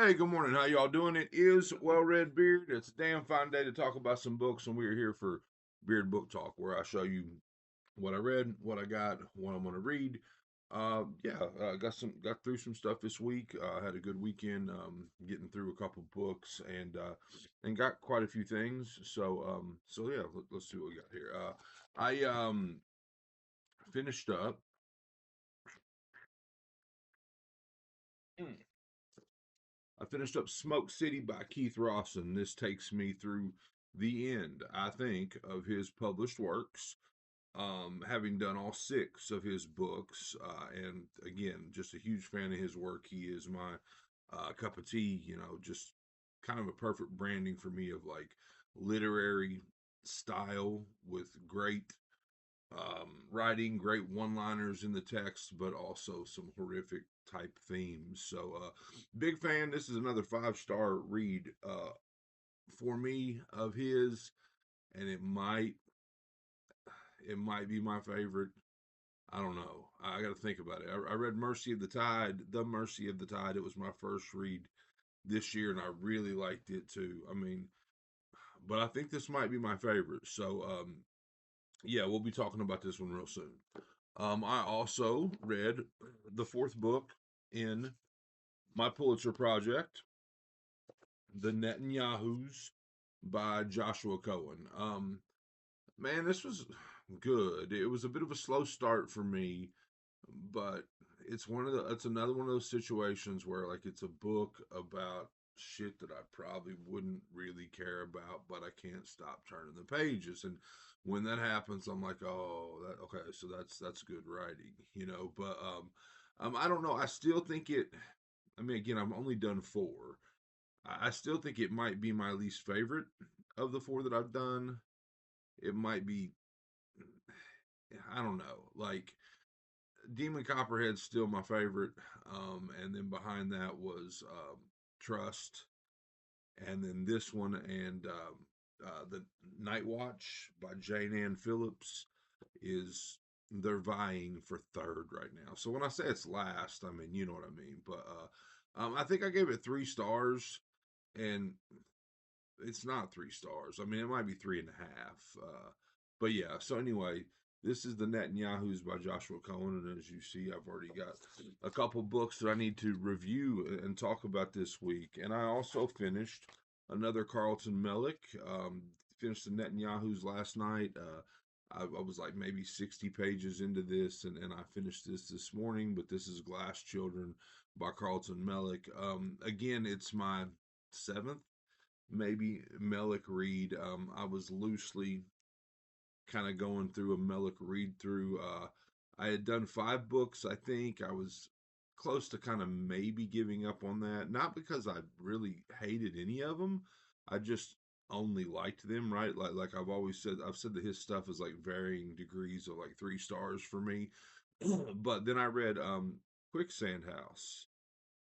Hey, good morning. How y'all doing? It is Well Read Beard. It's a damn fine day to talk about some books, and we are here for Beard Book Talk, where I show you what I read, what I got, what I'm going to read. Got through some stuff this week. Had a good weekend, getting through a couple books, and got quite a few things. So yeah, let's see what we got here. I finished up. I finished up Smoke City by Keith Rawson. This takes me through the end, I think, of his published works, having done all six of his books. And again, just a huge fan of his work. He is my cup of tea, just kind of a perfect branding for me of like literary style with great writing, great one-liners in the text, but also some horrific type themes. So, big fan. This is another five-star read for me of his, and it might be my favorite. I don't know. I got to think about it. I read Mercy of the Tide, The Mercy of the Tide. It was my first read this year, and I really liked it too. I mean, but I think this might be my favorite. So, yeah, we'll be talking about this one real soon. I also read the fourth book in my Pulitzer Project, The Netanyahus by Joshua Cohen. Man, this was good. It was a bit of a slow start for me, but it's another one of those situations where like it's a book about shit that I probably wouldn't really care about, but I can't stop turning the pages. And when that happens, I'm like, oh, okay, so that's good writing, But I don't know. I still think it. I mean, again, I'm only done four. I still think it might be my least favorite of the four that I've done. It might be. I don't know. Like Demon Copperhead's still my favorite. And then behind that was Trust, and then this one and the Night Watch by Jane Ann Phillips is they're vying for third right now. So when I say it's last, I mean you know what I mean. But I think I gave it 3 stars, and it's not 3 stars. I mean, it might be three and a half. But yeah. So anyway, this is the Netanyahu's by Joshua Cohen, and as you see, I've already got a couple books that I need to review and talk about this week. And I also finished another Carlton Melick. Finished the Netanyahu's last night. I was like maybe 60 pages into this, and I finished this morning. But this is Glass Children by Carlton Melick. Again, it's my seventh maybe Melick read. I was loosely kind of going through a Melick read through. I had done 5 books, I think. I was close to kind of maybe giving up on that. Not because I really hated any of them. I just only liked them, right? Like I've always said, I've said that his stuff is like varying degrees of like 3 stars for me. But then I read Quicksand House,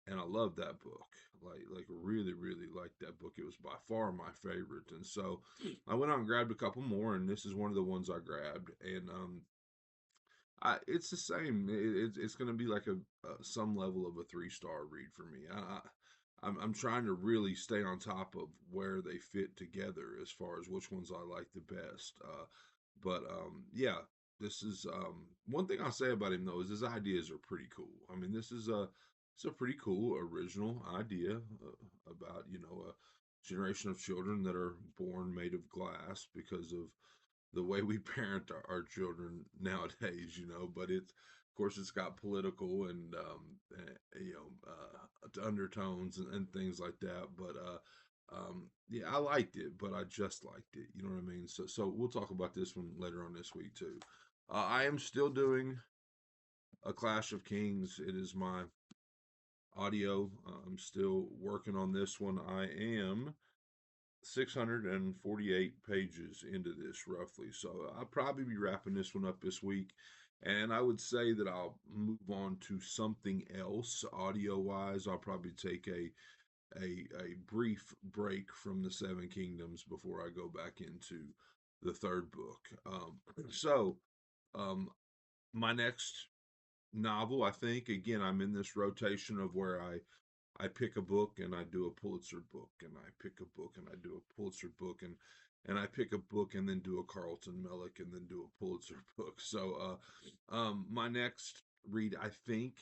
and I love that book. Like really, really liked that book. It was by far my favorite, and so I went out and grabbed a couple more, and this is one of the ones I grabbed, and it's the same. It's going to be like a some level of a 3 star read for me. I'm trying to really stay on top of where they fit together as far as which ones I like the best. But yeah, this is one thing I'll say about him though is his ideas are pretty cool. I mean, this is a it's a pretty cool original idea about a generation of children that are born made of glass because of the way we parent our children nowadays, but of course, it's got political and, undertones and things like that. But, yeah, I liked it, but I just liked it. You know what I mean? So we'll talk about this one later on this week too. I am still doing a Clash of Kings. It is my audio. I'm still working on this one. I am 648 pages into this roughly. So I'll probably be wrapping this one up this week. And I would say that I'll move on to something else audio wise. I'll probably take a brief break from the Seven Kingdoms before I go back into the third book. So um, my next novel, I think, again, I'm in this rotation of where I I pick a book and I do a Pulitzer book, and I pick a book and I do a Pulitzer book, and I pick a book and then do a Carlton Mellick and then do a Pulitzer book. So my next read, I think,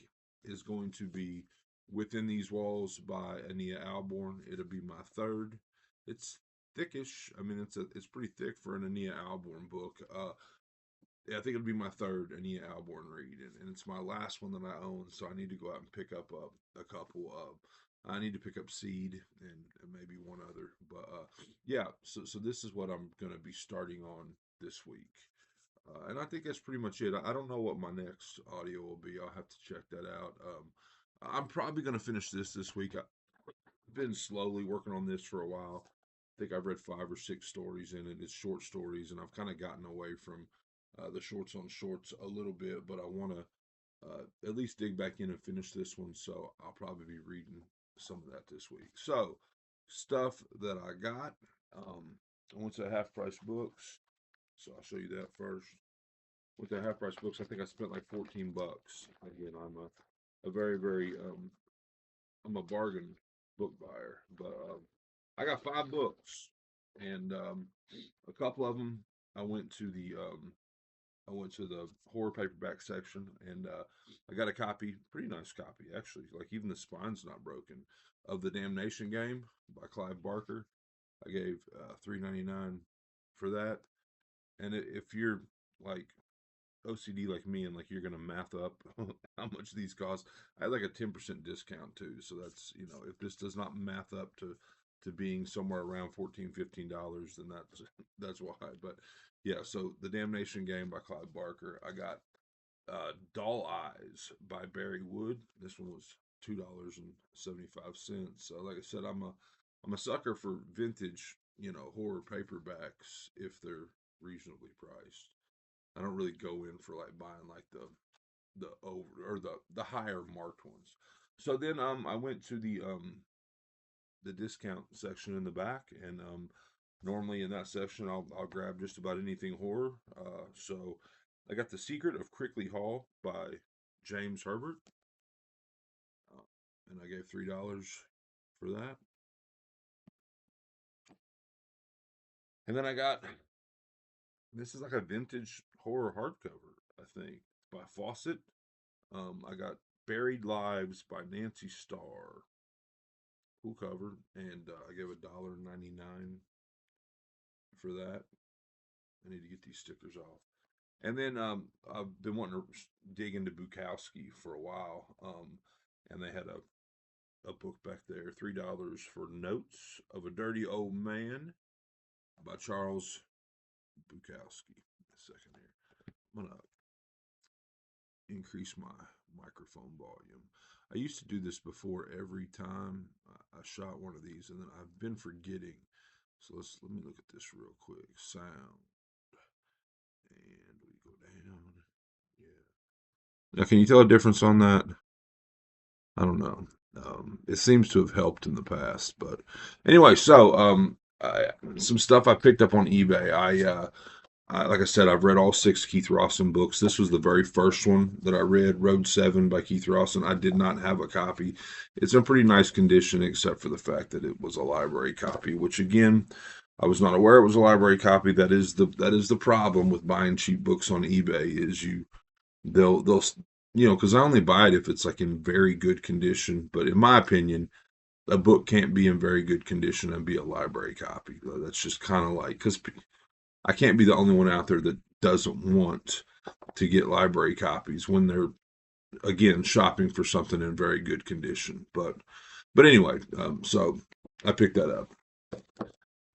is going to be Within These Walls by Ania Alborn. It'll be my third. It's thickish. I mean, it's pretty thick for an Ania Alborn book. Yeah, I think it'll be my third Ania Alborn read, and it's my last one that I own. So I need to go out and pick up a couple. I need to pick up Seed and maybe one other. But yeah, so this is what I'm going to be starting on this week. And I think that's pretty much it. I don't know what my next audio will be. I'll have to check that out. I'm probably going to finish this week. I've been slowly working on this for a while. I think I've read 5 or 6 stories in it. It's short stories, and I've kind of gotten away from the shorts on shorts a little bit, but I want to at least dig back in and finish this one. So I'll probably be reading some of that this week. So stuff that I got. I went to Half Price Books, so I'll show you that first. With the Half Price Books, I think I spent like $14. Again, I'm a very very I'm a bargain book buyer, but I got 5 books, and a couple of them I went to the horror paperback section, and I got a copy, pretty nice copy actually. Like even the spine's not broken, of The Damnation Game by Clive Barker. I gave $3.99 for that, and if you're like OCD like me and like you're gonna math up how much these cost, I had like a 10% discount too. So that's, if this does not math up to being somewhere around $14-15, then that's why. But yeah, so The Damnation Game by Clive Barker. I got Doll Eyes by Barry Wood. This one was $2.75. So like I said, I'm a sucker for vintage, horror paperbacks if they're reasonably priced. I don't really go in for like buying like the over or the higher marked ones. So then I went to the discount section in the back, and normally in that section I'll grab just about anything horror. So I got The Secret of Crickley Hall by James Herbert, uh, and I gave $3 for that. And then I got, this is like a vintage horror hardcover, I think, by Fawcett. I got Buried Lives by Nancy Starr. Cool cover, and I gave $1.99 for that. I need to get these stickers off. And then I've been wanting to dig into Bukowski for a while, and they had a book back there, $3 for Notes of a Dirty Old Man by Charles Bukowski. A second here. I'm gonna increase my microphone volume. I used to do this before every time I shot one of these, and then I've been forgetting. So let me look at this real quick. Sound, and we go down. Yeah. Now, can you tell a difference on that? I don't know. It seems to have helped in the past, but anyway. So some stuff I picked up on eBay. Like I said, I've read all 6 Keith Rawson books. This was the very first one that I read, Road 7 by Keith Rawson. I did not have a copy. It's in pretty nice condition, except for the fact that it was a library copy, which again, I was not aware it was a library copy. That is the problem with buying cheap books on eBay, is they'll because I only buy it if it's like in very good condition. But in my opinion, a book can't be in very good condition and be a library copy. That's just kind of like, because I can't be the only one out there that doesn't want to get library copies when they're, again, shopping for something in very good condition. But anyway, so I picked that up.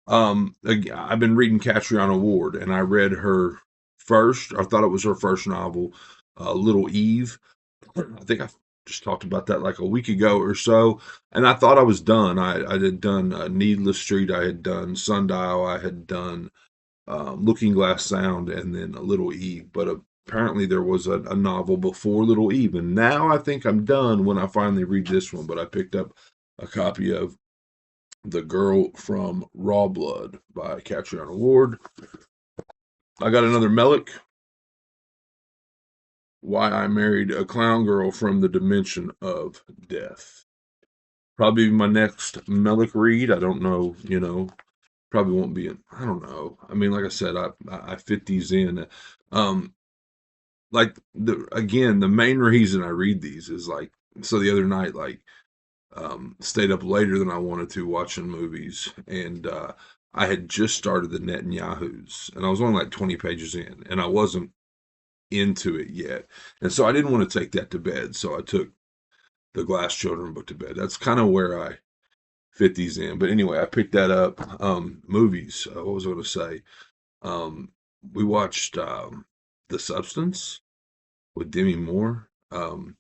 I've been reading Catriona Ward, and I read her first. I thought it was her first novel, Little Eve. I think I just talked about that like a week ago or so, and I thought I was done. I had done Needless Street, I had done Sundial, I had done Looking Glass Sound, and then Little Eve. But apparently there was a novel before Little Eve, and now I think I'm done when I finally read this one. But I picked up a copy of The Girl from Raw Blood by Catriona Ward. I got another Mellick, Why I Married a Clown Girl from the Dimension of Death. Probably my next Melick read. I don't know, probably won't be I don't know. I mean, like I said, I fit these in. Um, like the main reason I read these is like, so the other night, like, stayed up later than I wanted to watching movies, and I had just started the Netanyahu's, and I was only like 20 pages in, and I wasn't into it yet, and so I didn't want to take that to bed, so I took the Glass Children book to bed. That's kind of where I fit these in. But anyway, I picked that up. Movies. What was I going to say? Um, we watched The Substance with Demi Moore. The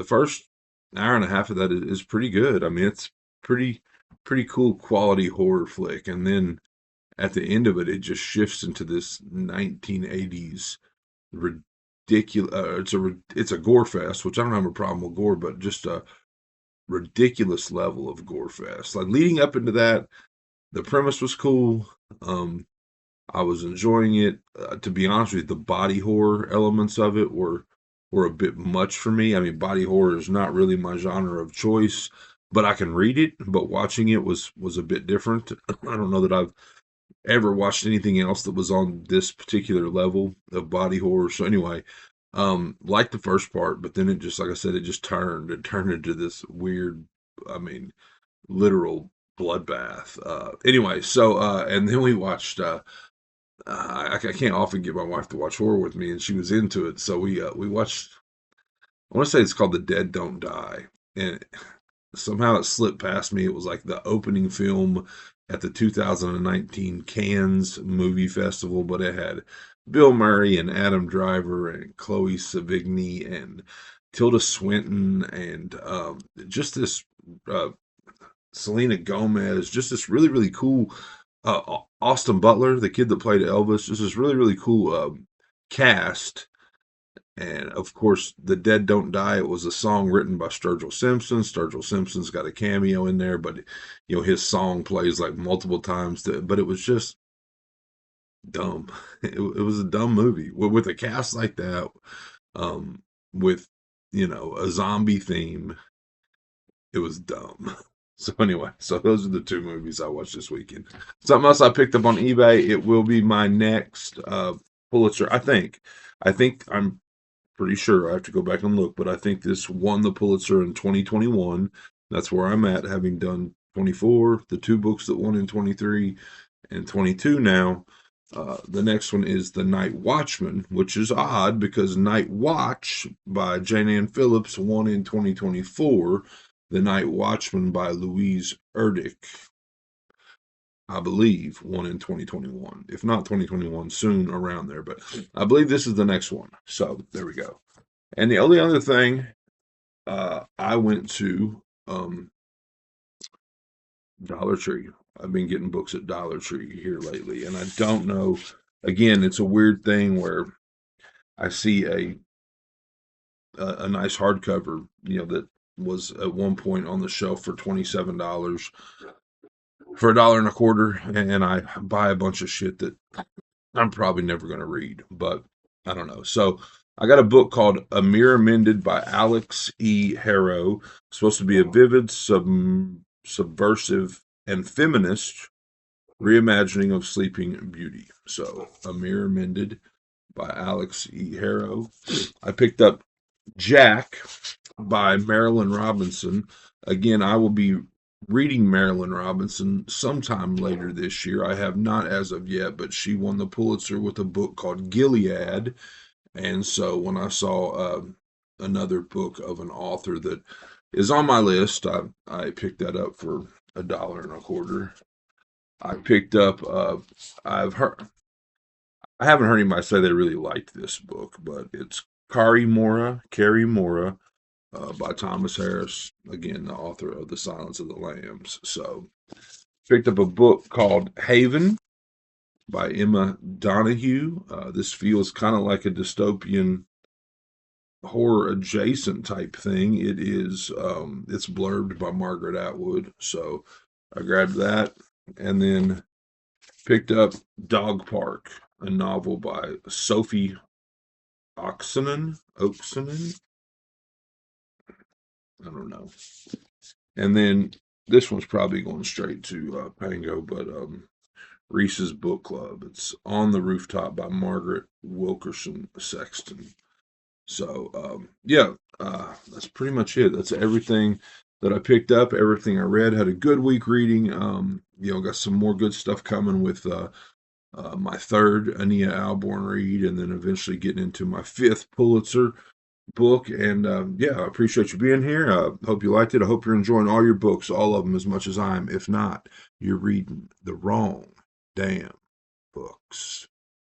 first hour and a half of that is pretty good. I mean, it's pretty pretty cool quality horror flick, and then at the end of it, it just shifts into this 1980s ridiculous. It's a gore fest, which I don't have a problem with gore, but just a ridiculous level of gore fest. Like leading up into that, the premise was cool. Um, I was enjoying it. To be honest with you, the body horror elements of it were a bit much for me. I mean, body horror is not really my genre of choice, but I can read it. But watching it was a bit different. I don't know that I've ever watched anything else that was on this particular level of body horror. So anyway, like the first part, but then it just, like I said, it turned into this weird, I mean, literal bloodbath. Anyway, so and then we watched. I can't often get my wife to watch horror with me, and she was into it. So we watched. I want to say it's called The Dead Don't Die, and somehow it slipped past me. It was like the opening film at the 2019 Cannes Movie Festival, but it had Bill Murray and Adam Driver and Chloe Sevigny and Tilda Swinton and just this uh, Selena Gomez, just this really really cool Austin Butler, the kid that played Elvis, just this really really cool cast. And of course, The Dead Don't Die. It was a song written by Sturgill Simpson. Sturgill Simpson's got a cameo in there, but his song plays like multiple times. But it was just dumb. It was a dumb movie with a cast like that, with a zombie theme. It was dumb. So anyway, so those are the two movies I watched this weekend. Something else I picked up on eBay. It will be my next Pulitzer. I think. I'm pretty sure. I have to go back and look, but I think this won the Pulitzer in 2021. That's where I'm at, having done 24, the two books that won in 23 and 22 now. The next one is The Night Watchman, which is odd because Night Watch by Jane Ann Phillips won in 2024. The Night Watchman by Louise Erdrich, I believe, won in 2021. If not 2021, soon around there. But I believe this is the next one. So there we go. And the only other thing, I went to Dollar Tree. I've been getting books at Dollar Tree here lately, and I don't know. Again, it's a weird thing where I see a nice hardcover, that was at one point on the shelf for $27 for $1.25, and I buy a bunch of shit that I'm probably never going to read, but I don't know. So I got a book called A Mirror Mended by Alex E. Harrow. It's supposed to be a vivid, subversive, and feminist reimagining of Sleeping Beauty. So A Mirror Mended by Alex E. Harrow. I picked up Jack by Marilyn Robinson. Again, I will be reading Marilyn Robinson sometime later this year. I have not as of yet, but she won the Pulitzer with a book called Gilead. And so when I saw another book of an author that is on my list, I picked that up for $1.25. I picked up, I haven't heard anybody say they really liked this book, but it's Carrie Mora, by Thomas Harris, again, the author of The Silence of the Lambs. So, picked up a book called Haven by Emma Donahue. This feels kind of like a dystopian horror adjacent type thing. It's blurbed by Margaret Atwood. So, I grabbed that and then picked up Dog Park, a novel by Sophie Oxenen. I don't know. And then this one's probably going straight to Pango, but Reese's Book Club. It's On the Rooftop by Margaret Wilkerson Sexton. So, yeah, that's pretty much it. That's everything that I picked up, everything I read. Had a good week reading. Got some more good stuff coming with my third Ania Alborn read, and then eventually getting into my fifth Pulitzer book. And yeah, I appreciate you being here. Hope you liked it. I hope you're enjoying all your books, all of them, as much as I am. If not, you're reading the wrong damn books.